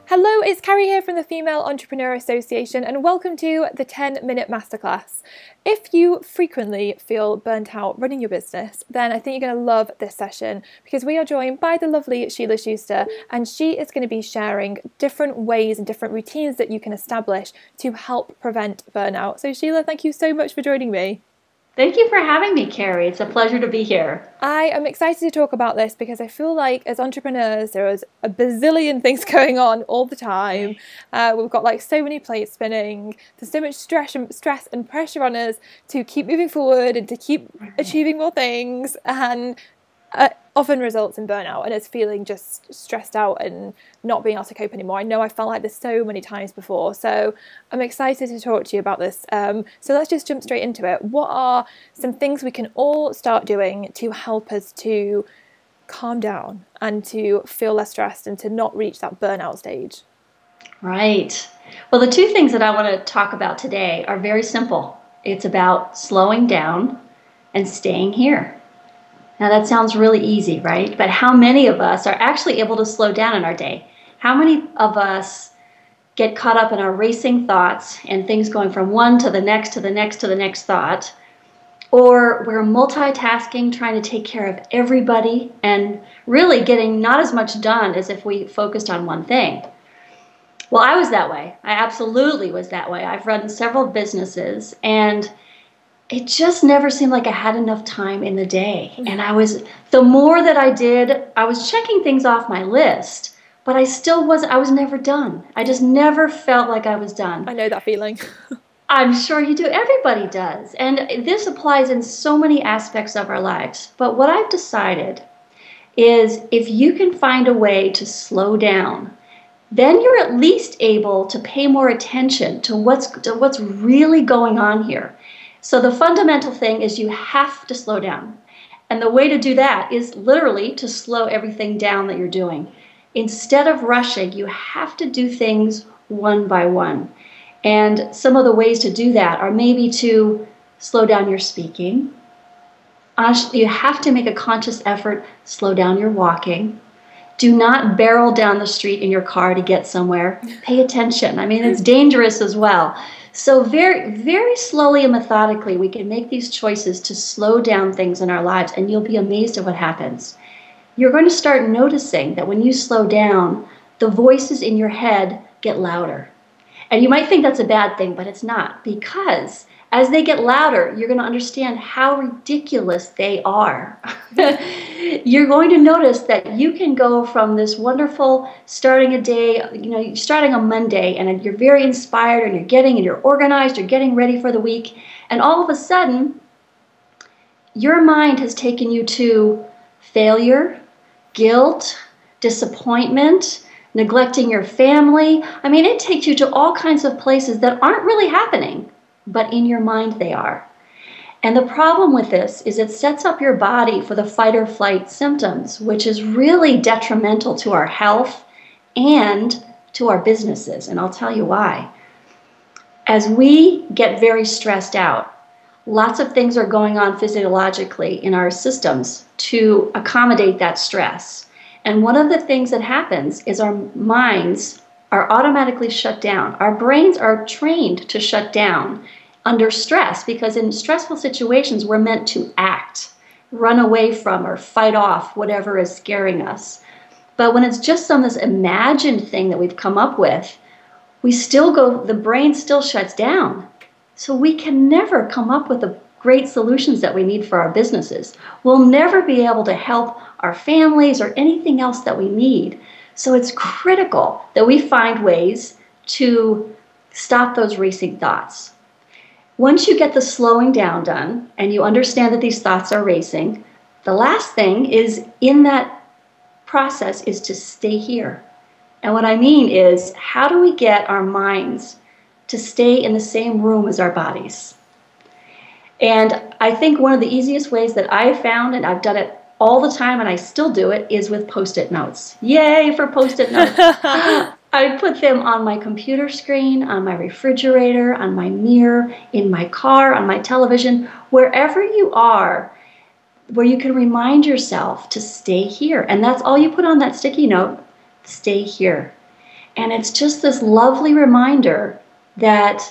Hello, it's Carrie here from the Female Entrepreneur Association and welcome to the 10-Minute Masterclass. If you frequently feel burnt out running your business, then I think you're going to love this session because we are joined by the lovely Sheila Shuster and she is going to be sharing different ways and different routines that you can establish to help prevent burnout. So Sheila, thank you so much for joining me. Thank you for having me, Carrie. It's a pleasure to be here. I am excited to talk about this because I feel like as entrepreneurs, there is a bazillion things going on all the time. We've got like so many plates spinning. There's so much stress and pressure on us to keep moving forward and to keep achieving more things, and often results in burnout and it's feeling just stressed out and not being able to cope anymore. I know I felt like this so many times before, so I'm excited to talk to you about this. So let's just jump straight into it. What are some things we can all start doing to help us to calm down and to feel less stressed and to not reach that burnout stage? Right. Well, the two things that I want to talk about today are very simple. It's about slowing down and staying here. Now that sounds really easy, right? But how many of us are actually able to slow down in our day? How many of us get caught up in our racing thoughts and things going from one to the next, to the next, to the next thought? Or we're multitasking, trying to take care of everybody and really getting not as much done as if we focused on one thing. Well, I was that way. I absolutely was that way. I've run several businesses and it just never seemed like I had enough time in the day. And the more that I did, I was checking things off my list, but I was never done. I just never felt like I was done. I know that feeling. I'm sure you do. Everybody does. And this applies in so many aspects of our lives. But what I've decided is if you can find a way to slow down, then you're at least able to pay more attention to what's really going on here. So the fundamental thing is you have to slow down. And the way to do that is literally to slow everything down that you're doing. Instead of rushing, you have to do things one by one. And some of the ways to do that are maybe to slow down your speaking. You have to make a conscious effort, slow down your walking. Do not barrel down the street in your car to get somewhere. Pay attention. I mean, it's dangerous as well. So very, very slowly and methodically, we can make these choices to slow down things in our lives, and you'll be amazed at what happens. You're going to start noticing that when you slow down, the voices in your head get louder. And you might think that's a bad thing, but it's not, because as they get louder, you're going to understand how ridiculous they are. You're going to notice that you can go from this wonderful starting a day, you're starting on Monday and you're very inspired and you're organized, you're getting ready for the week. And all of a sudden, your mind has taken you to failure, guilt, disappointment, neglecting your family. I mean, it takes you to all kinds of places that aren't really happening, but in your mind they are. And the problem with this is it sets up your body for the fight or flight symptoms, which is really detrimental to our health and to our businesses. And I'll tell you why. As we get very stressed out, lots of things are going on physiologically in our systems to accommodate that stress. And one of the things that happens is our minds are automatically shut down. Our brains are trained to shut down under stress because in stressful situations, we're meant to act, run away from or fight off whatever is scaring us. But when it's just this imagined thing that we've come up with, the brain still shuts down. So we can never come up with the great solutions that we need for our businesses. We'll never be able to help our families or anything else that we need. So it's critical that we find ways to stop those racing thoughts. Once you get the slowing down done and you understand that these thoughts are racing, the last thing is in that process is to stay here. And what I mean is, how do we get our minds to stay in the same room as our bodies? And I think one of the easiest ways that I've found, and I've done it all the time and I still do it, is with Post-it notes. Yay for Post-it notes. I put them on my computer screen, on my refrigerator, on my mirror, in my car, on my television, wherever you are, where you can remind yourself to stay here. And that's all you put on that sticky note, stay here. And it's just this lovely reminder that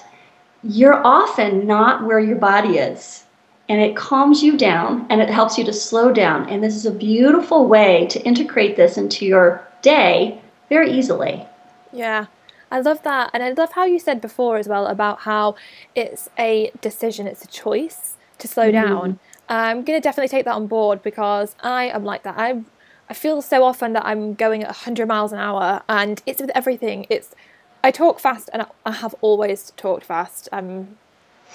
you're often not where your body is. And it calms you down and it helps you to slow down. And this is a beautiful way to integrate this into your day very easily. Yeah, I love that. And I love how you said before as well about how it's a decision, it's a choice to slow down. I'm going to definitely take that on board because I am like that. I feel so often that I'm going at 100 miles an hour, and it's with everything. I talk fast, and I have always talked fast. I'm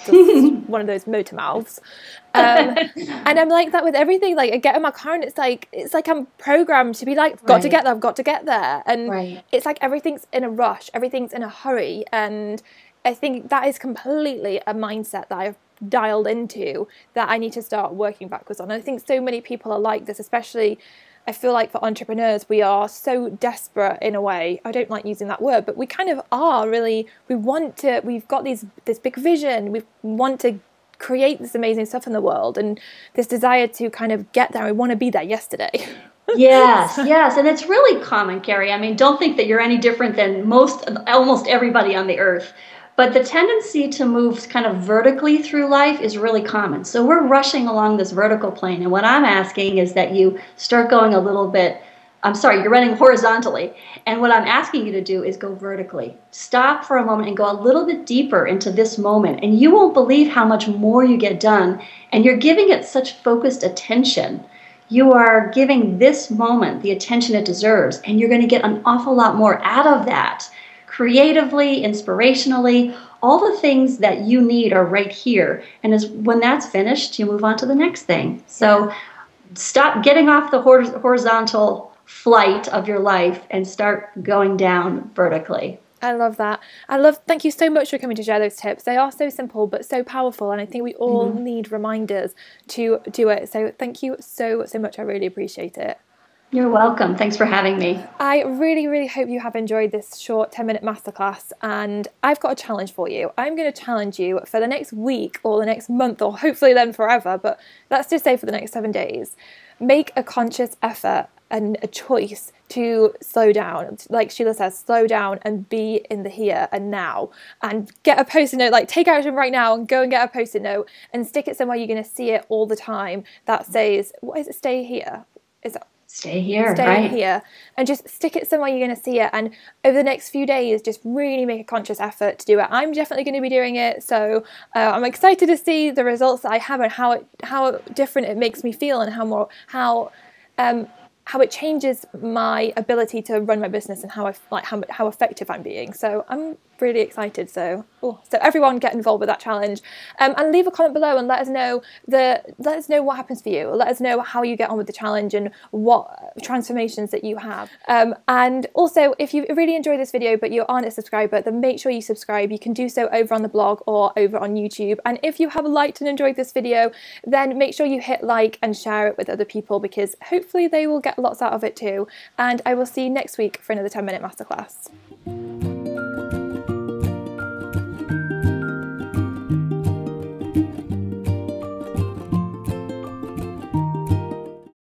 just one of those motor mouths. And I'm like that with everything. Like I get in my car and it's like I'm programmed to be like, I've got to get there, I've got to get there. And it's like everything's in a rush, everything's in a hurry. And I think that is completely a mindset that I've dialed into that I need to start working backwards on. And I think so many people are like this, especially I feel like for entrepreneurs, we are so desperate in a way. I don't like using that word, but we kind of are really, we've got this big vision. We want to create this amazing stuff in the world and this desire to kind of get there. We want to be there yesterday. Yes. And it's really common, Carrie. I mean, don't think that you're any different than almost everybody on the earth. But the tendency to move kind of vertically through life is really common. So we're rushing along this vertical plane. And what I'm asking is that you start going a little bit, you're running horizontally. And what I'm asking you to do is go vertically. Stop for a moment and go a little bit deeper into this moment. And you won't believe how much more you get done. And you're giving it such focused attention. You are giving this moment the attention it deserves. And you're going to get an awful lot more out of that. Creatively, inspirationally, all the things that you need are right here. And when that's finished, you move on to the next thing. So stop getting off the horizontal flight of your life and start going down vertically. I love that. Thank you so much for coming to share those tips. They are so simple, but so powerful. And I think we all need reminders to do it. So thank you so much. I really appreciate it. You're welcome. Thanks for having me. I really, really hope you have enjoyed this short 10-minute masterclass, and I've got a challenge for you. I'm going to challenge you for the next week or the next month or hopefully then forever, but let's just say for the next 7 days. Make a conscious effort and a choice to slow down. Like Sheila says, slow down and be in the here and now, and get a post-it note, like take action right now and go and get a post-it note and stick it somewhere you're going to see it all the time that says, what is it, stay here? Stay here, Stay here, and just stick it somewhere you're going to see it. And over the next few days, just really make a conscious effort to do it. I'm definitely going to be doing it, so I'm excited to see the results that I have and how different it makes me feel, and how it changes my ability to run my business and how effective I'm being. So I'm really excited. So everyone get involved with that challenge, and leave a comment below and let us know what happens for you. Let us know how you get on with the challenge and what transformations that you have. And also, if you really enjoyed this video but you aren't a subscriber, then make sure you subscribe. You can do so over on the blog or over on YouTube. And if you have liked and enjoyed this video, then make sure you hit like and share it with other people, because hopefully they will get lots out of it too. And I will see you next week for another 10-minute masterclass.